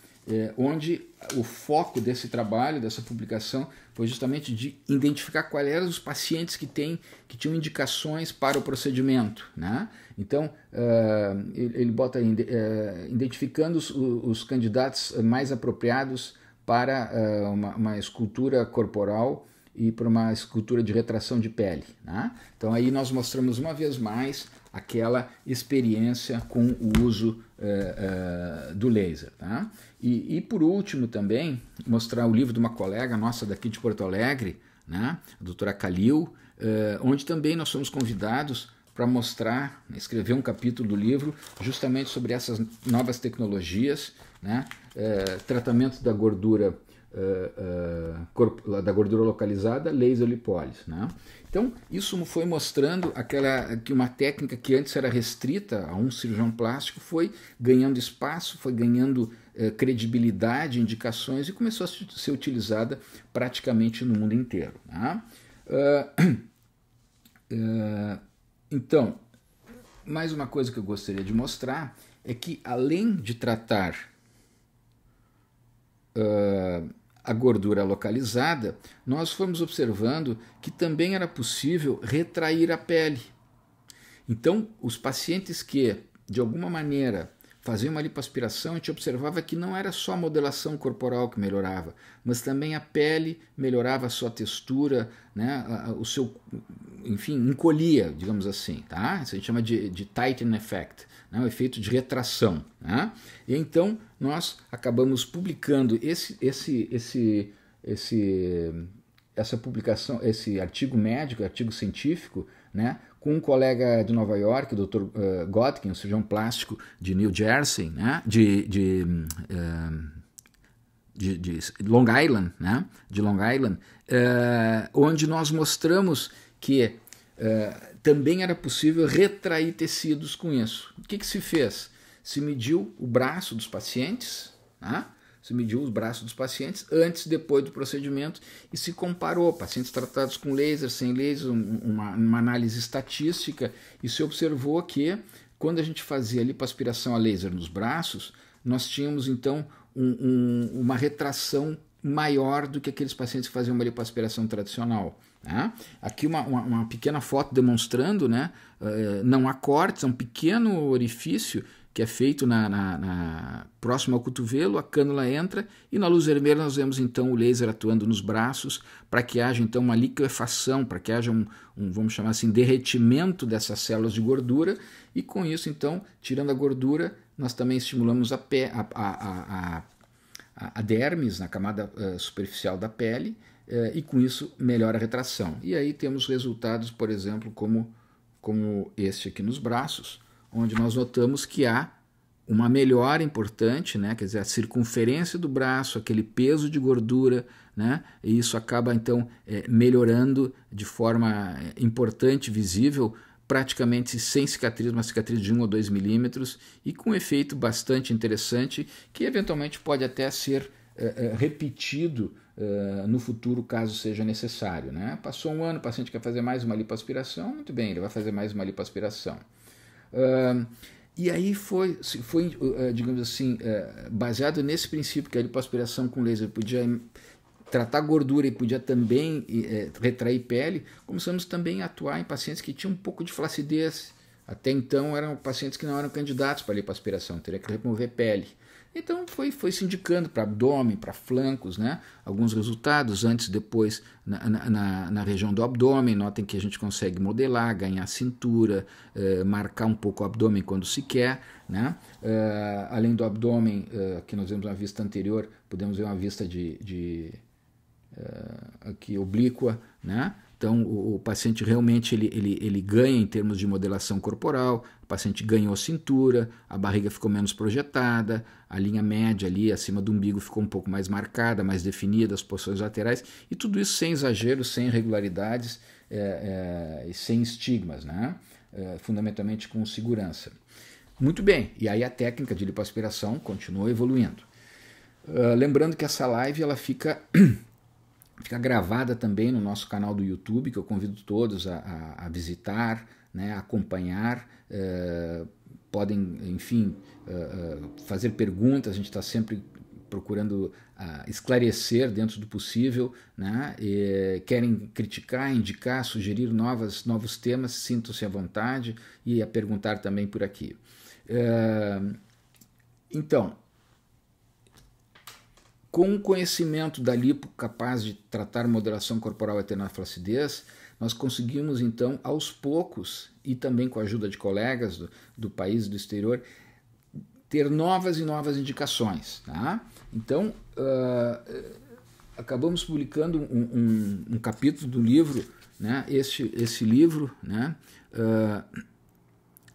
onde o foco desse trabalho, dessa publicação, foi justamente de identificar quais eram os pacientes que tinham indicações para o procedimento, né? Então, ele bota identificando os candidatos mais apropriados para uma escultura corporal e para uma escultura de retração de pele, né? Então aí nós mostramos uma vez mais aquela experiência com o uso do laser, tá? E por último também mostrar o livro de uma colega nossa daqui de Porto Alegre, né, a doutora Kalil, onde também nós fomos convidados para mostrar, escrever um capítulo do livro justamente sobre essas novas tecnologias, né, tratamento da gordura localizada, laser lipólise, né? Então, isso foi mostrando que uma técnica que antes era restrita a um cirurgião plástico foi ganhando espaço, foi ganhando credibilidade, indicações e começou a ser utilizada praticamente no mundo inteiro, né? Então, mais uma coisa que eu gostaria de mostrar é que, além de tratar a gordura localizada, nós fomos observando que também era possível retrair a pele. Então, os pacientes que, de alguma maneira, faziam uma lipoaspiração, a gente observava que não era só a modelação corporal que melhorava, mas também a pele melhorava a sua textura, né, enfim, encolhia, digamos assim, tá? Isso a gente chama de tightening effect, né, o efeito de retração, né? E então nós acabamos publicando essa publicação, esse artigo médico, artigo científico, né, com um colega de Nova York, o Dr. Godkin, um cirurgião plástico de New Jersey, né, de Long Island, né, de Long Island, onde nós mostramos que também era possível retrair tecidos com isso. O que se fez? Se mediu o braço dos pacientes, né? Se mediu os braços dos pacientes antes e depois do procedimento e se comparou pacientes tratados com laser, sem laser, uma análise estatística, e se observou que quando a gente fazia lipoaspiração a laser nos braços, nós tínhamos então uma retração maior do que aqueles pacientes que faziam uma lipoaspiração tradicional. Né? Aqui uma pequena foto demonstrando, né? Não há cortes, é um pequeno orifício que é feito próximo ao cotovelo, a cânula entra e na luz vermelha nós vemos então o laser atuando nos braços para que haja então uma liquefação, para que haja vamos chamar assim, derretimento dessas células de gordura e com isso então, tirando a gordura, nós também estimulamos a dermis, na camada superficial da pele, e com isso melhora a retração. E aí temos resultados, por exemplo, como este aqui nos braços, onde nós notamos que há uma melhora importante, né? Quer dizer, a circunferência do braço, aquele peso de gordura, né? E isso acaba então melhorando de forma importante, visível, praticamente sem cicatriz, uma cicatriz de 1 ou 2 milímetros e com um efeito bastante interessante que eventualmente pode até ser repetido no futuro caso seja necessário. Né? Passou um ano, o paciente quer fazer mais uma lipoaspiração, muito bem, ele vai fazer mais uma lipoaspiração. E aí foi digamos assim, baseado nesse princípio que a lipoaspiração com laser podia tratar gordura e podia também retrair pele, começamos também a atuar em pacientes que tinham um pouco de flacidez. Até então eram pacientes que não eram candidatos para lipoaspiração, teria que remover pele. Então foi se indicando para abdômen, para flancos, né? Alguns resultados antes e depois na região do abdômen. Notem que a gente consegue modelar, ganhar cintura, marcar um pouco o abdômen quando se quer. Né? Além do abdômen, que nós vemos na vista anterior, podemos ver uma vista aqui oblíqua, né? Então o paciente realmente ele ganha em termos de modelação corporal, o paciente ganhou cintura, a barriga ficou menos projetada, a linha média ali acima do umbigo ficou um pouco mais marcada, mais definida, as posições laterais, e tudo isso sem exageros, sem irregularidades e sem estigmas, né? Fundamentalmente com segurança. Muito bem, e aí a técnica de lipoaspiração continua evoluindo. Lembrando que essa live ela fica gravada também no nosso canal do YouTube, que eu convido todos a visitar, né, a acompanhar, podem, enfim, fazer perguntas, a gente está sempre procurando esclarecer dentro do possível, né, querem criticar, indicar, sugerir novos temas, sintam-se à vontade e a perguntar também por aqui. Então, com o conhecimento da lipo capaz de tratar modelação corporal e atenuar flacidez, nós conseguimos então, aos poucos, e também com a ajuda de colegas do país e do exterior, ter novas e novas indicações. Tá? Então, acabamos publicando um capítulo do livro, né? Esse livro, né?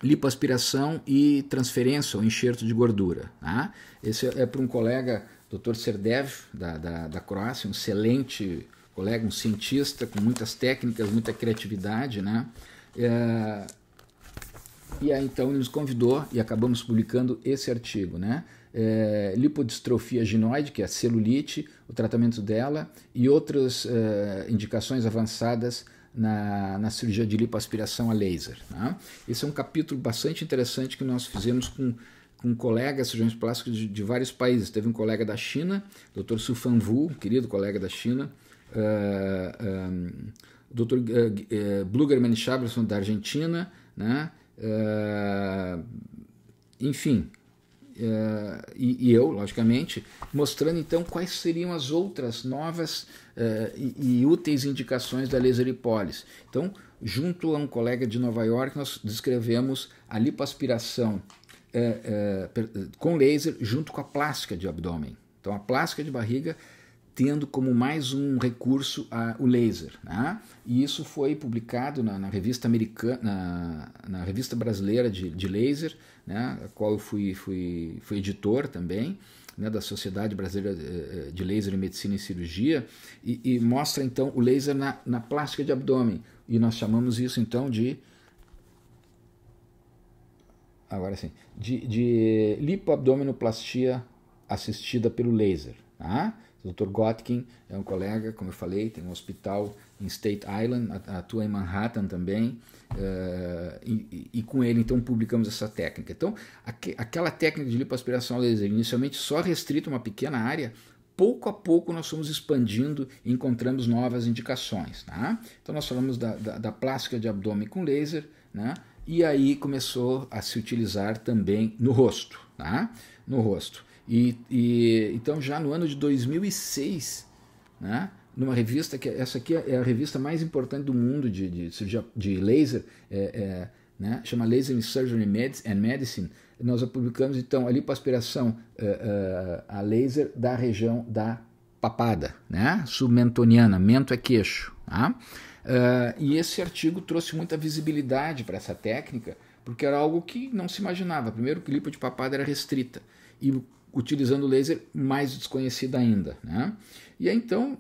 Lipoaspiração e transferência ou enxerto de gordura. Tá? Esse é para um colega, Dr. Serdev, da Croácia, um excelente colega, um cientista com muitas técnicas, muita criatividade, né? E aí então ele nos convidou e acabamos publicando esse artigo, né? Lipodistrofia ginoide, que é a celulite, o tratamento dela e outras indicações avançadas na cirurgia de lipoaspiração a laser. Né? Esse é um capítulo bastante interessante que nós fizemos com colegas cirurgiões plásticos de vários países. Teve um colega da China, Dr. Su Fanwu, um querido colega da China, Dr. Bluger Manichabelson da Argentina, né? Enfim, e eu, logicamente, mostrando então quais seriam as outras novas e úteis indicações da laser lipólise. Então, junto a um colega de Nova York, nós descrevemos a lipoaspiração com laser junto com a plástica de abdômen. Então, a plástica de barriga tendo como mais um recurso o laser. Né? E isso foi publicado na revista americana, na revista brasileira de laser, né? A qual eu fui editor também, né? Da Sociedade Brasileira de Laser em Medicina e Cirurgia, e mostra então o laser na plástica de abdômen. E nós chamamos isso então de lipoabdominoplastia assistida pelo laser. Tá? O Dr. Gotkin é um colega, como eu falei, tem um hospital em State Island, atua em Manhattan também, e com ele então publicamos essa técnica. Então, aquela técnica de lipoaspiração a laser, inicialmente só restrita a uma pequena área, pouco a pouco nós fomos expandindo e encontramos novas indicações. Tá? Então nós falamos da plástica de abdômen com laser, né? E aí começou a se utilizar também no rosto. Tá? No rosto. Então já no ano de 2006, né? Numa revista, essa aqui é a revista mais importante do mundo de laser, né? Chama Laser in Surgery and Medicine. Nós publicamos então a lipoaspiração a laser da região da papada, né? Submentoniana, mento é queixo. Tá? E esse artigo trouxe muita visibilidade para essa técnica, porque era algo que não se imaginava. Primeiro, que lipo de papada era restrita e utilizando laser mais desconhecida ainda, né? E aí então,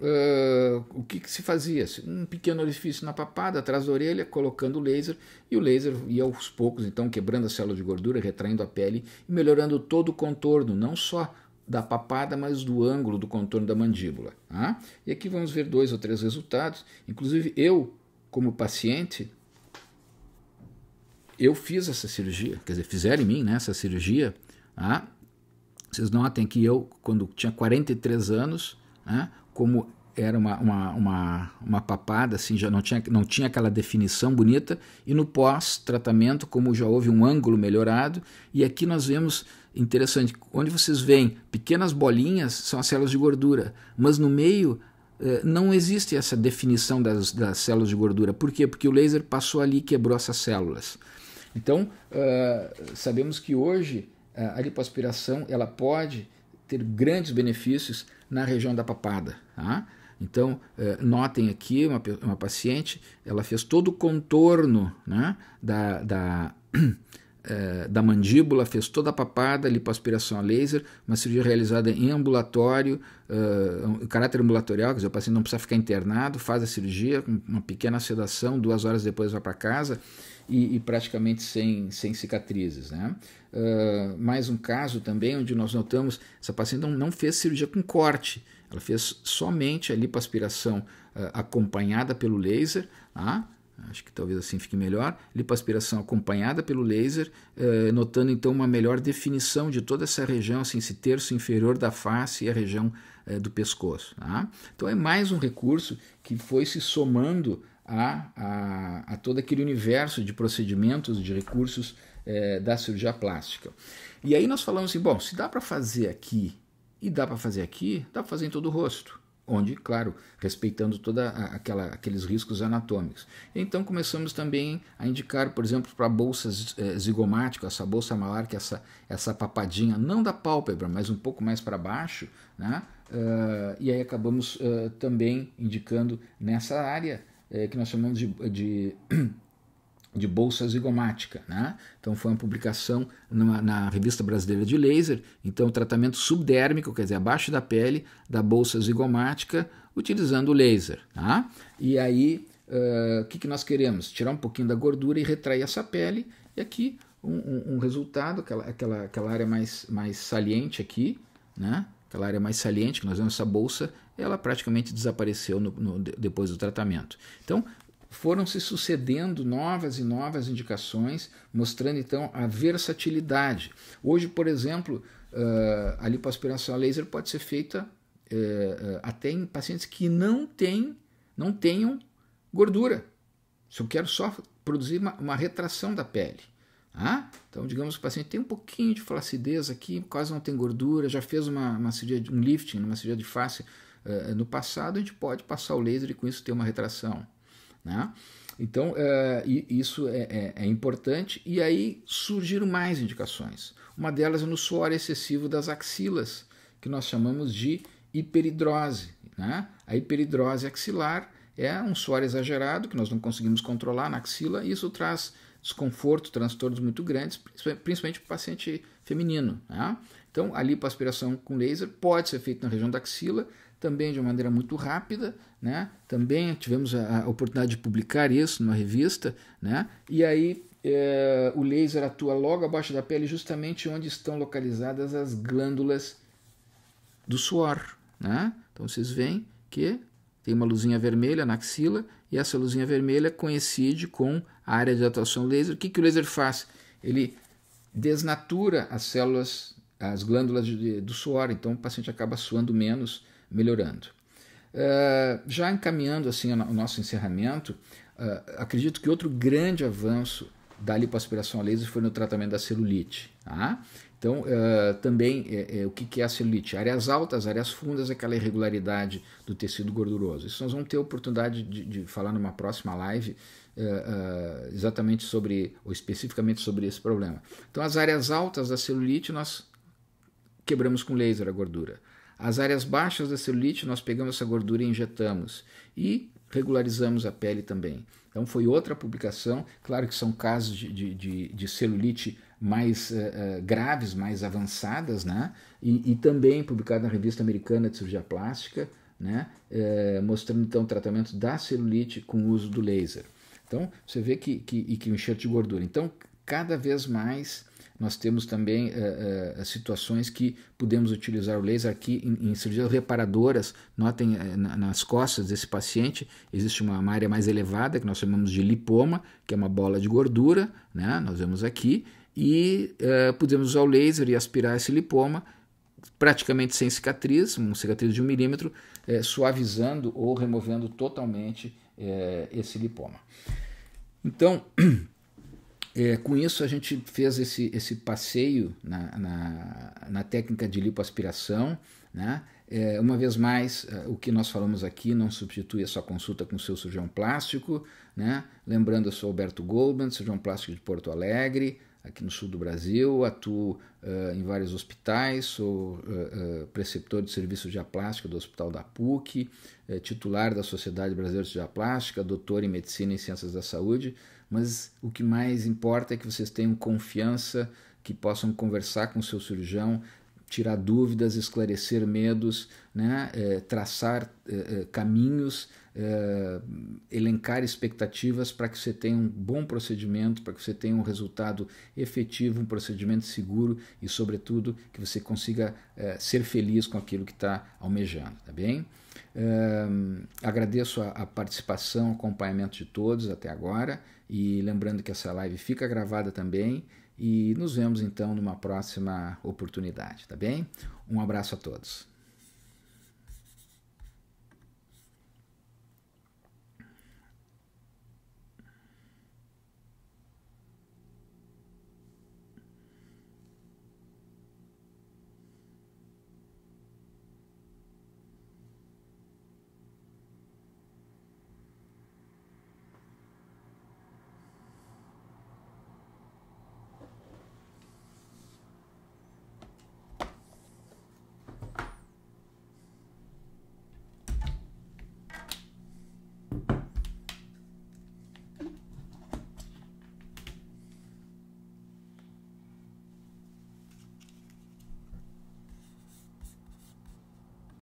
o que se fazia? Um pequeno orifício na papada, atrás da orelha, colocando o laser, e o laser ia aos poucos, então, quebrando a célula de gordura, retraindo a pele e melhorando todo o contorno, não só da papada, mas do ângulo do contorno da mandíbula. Tá? E aqui vamos ver 2 ou 3 resultados. Inclusive, eu, como paciente, eu fiz essa cirurgia, quer dizer, fizeram em mim, né, essa cirurgia. Tá? Vocês notem que eu, quando tinha 43 anos, né, como era uma papada, assim, já não tinha aquela definição bonita, e no pós-tratamento, como já houve um ângulo melhorado, e aqui nós vemos, interessante, onde vocês veem pequenas bolinhas, são as células de gordura, mas no meio não existe essa definição das células de gordura. Por quê? Porque o laser passou ali e quebrou essas células. Então, sabemos que hoje a lipoaspiração ela pode ter grandes benefícios na região da papada. Tá? Então, notem aqui uma paciente, ela fez todo o contorno, né, da mandíbula, fez toda a papada, lipoaspiração a laser, uma cirurgia realizada em ambulatório, caráter ambulatorial, quer dizer, o paciente não precisa ficar internado, faz a cirurgia, com uma pequena sedação, 2 horas depois vai para casa, e praticamente sem cicatrizes. Né? Mais um caso também, onde nós notamos, essa paciente não fez cirurgia com corte, ela fez somente a lipoaspiração acompanhada pelo laser, tá? Acho que talvez assim fique melhor, lipoaspiração acompanhada pelo laser, notando então uma melhor definição de toda essa região, assim, esse terço inferior da face e a região do pescoço. Tá? Então é mais um recurso que foi se somando a todo aquele universo de procedimentos, de recursos da cirurgia plástica. E aí nós falamos assim, bom, se dá para fazer aqui e dá para fazer aqui, dá para fazer em todo o rosto, onde, claro, respeitando toda aqueles riscos anatômicos. Então começamos também a indicar, por exemplo, para bolsas zigomáticas, essa bolsa malar, que é essa papadinha, não da pálpebra, mas um pouco mais para baixo, né? E aí acabamos também indicando nessa área que nós chamamos de bolsa zigomática. Né? Então foi uma publicação na Revista Brasileira de Laser, então tratamento subdérmico, quer dizer, abaixo da pele, da bolsa zigomática, utilizando o laser. Tá? E aí, o que nós queremos? Tirar um pouquinho da gordura e retrair essa pele, e aqui um resultado, aquela área mais saliente aqui, né? Aquela área mais saliente, que nós vemos essa bolsa, ela praticamente desapareceu depois do tratamento. Então, foram se sucedendo novas e novas indicações, mostrando então a versatilidade. Hoje, por exemplo, a lipoaspiração a laser pode ser feita até em pacientes que não tenham gordura. Se eu quero só produzir uma retração da pele. Ah? Então, digamos que o paciente tem um pouquinho de flacidez aqui, quase não tem gordura, já fez uma cirurgia, um lifting, uma cirurgia de face no passado, a gente pode passar o laser e com isso ter uma retração. Né? Então, isso é importante, e aí surgiram mais indicações. Uma delas é no suor excessivo das axilas, que nós chamamos de hiperidrose. Né? A hiperidrose axilar é um suor exagerado que nós não conseguimos controlar na axila, e isso traz desconforto, transtornos muito grandes, principalmente para o paciente feminino. Né? Então, a lipoaspiração com laser pode ser feita na região da axila, também de uma maneira muito rápida, né? Também tivemos a oportunidade de publicar isso numa revista, né? E aí o laser atua logo abaixo da pele, justamente onde estão localizadas as glândulas do suor, né? Então vocês veem que tem uma luzinha vermelha na axila, e essa luzinha vermelha coincide com a área de atuação laser. O que o laser faz? Ele desnatura as células, as glândulas do suor, então o paciente acaba suando menos, melhorando. Já encaminhando assim o nosso encerramento, acredito que outro grande avanço da lipoaspiração a laser foi no tratamento da celulite. Tá? Então, também, o que é a celulite? Áreas altas, áreas fundas, aquela irregularidade do tecido gorduroso. Isso nós vamos ter a oportunidade de falar numa próxima live, exatamente sobre, ou especificamente sobre esse problema. Então, as áreas altas da celulite, nós quebramos com laser a gordura. As áreas baixas da celulite, nós pegamos essa gordura e injetamos. E regularizamos a pele também. Então foi outra publicação, claro que são casos de celulite mais graves, mais avançadas, né? E também publicado na Revista Americana de Cirurgia Plástica, né? Mostrando então o tratamento da celulite com o uso do laser. Então você vê que o enxerto de gordura. Então cada vez mais nós temos também situações que podemos utilizar o laser aqui em cirurgias reparadoras. Notem, nas costas desse paciente existe uma área mais elevada que nós chamamos de lipoma, que é uma bola de gordura, né? Nós vemos aqui, e podemos usar o laser e aspirar esse lipoma praticamente sem cicatriz, uma cicatriz de 1 milímetro, suavizando ou removendo totalmente esse lipoma. Então, com isso a gente fez esse passeio na técnica de lipoaspiração, né? Uma vez mais, o que nós falamos aqui não substitui a sua consulta com o seu cirurgião plástico, né? Lembrando, eu sou Alberto Goldman, cirurgião plástico de Porto Alegre, aqui no sul do Brasil, atuo em vários hospitais, sou preceptor de serviço de plástica do Hospital da PUC, titular da Sociedade Brasileira de Cirurgia Plástica, doutor em Medicina e Ciências da Saúde, mas o que mais importa é que vocês tenham confiança, que possam conversar com o seu cirurgião, tirar dúvidas, esclarecer medos, né? Traçar caminhos, elencar expectativas para que você tenha um bom procedimento, para que você tenha um resultado efetivo, um procedimento seguro e, sobretudo, que você consiga ser feliz com aquilo que está almejando, tá bem? Agradeço a participação, o acompanhamento de todos até agora, e lembrando que essa live fica gravada também, e nos vemos então numa próxima oportunidade, tá bem? Um abraço a todos.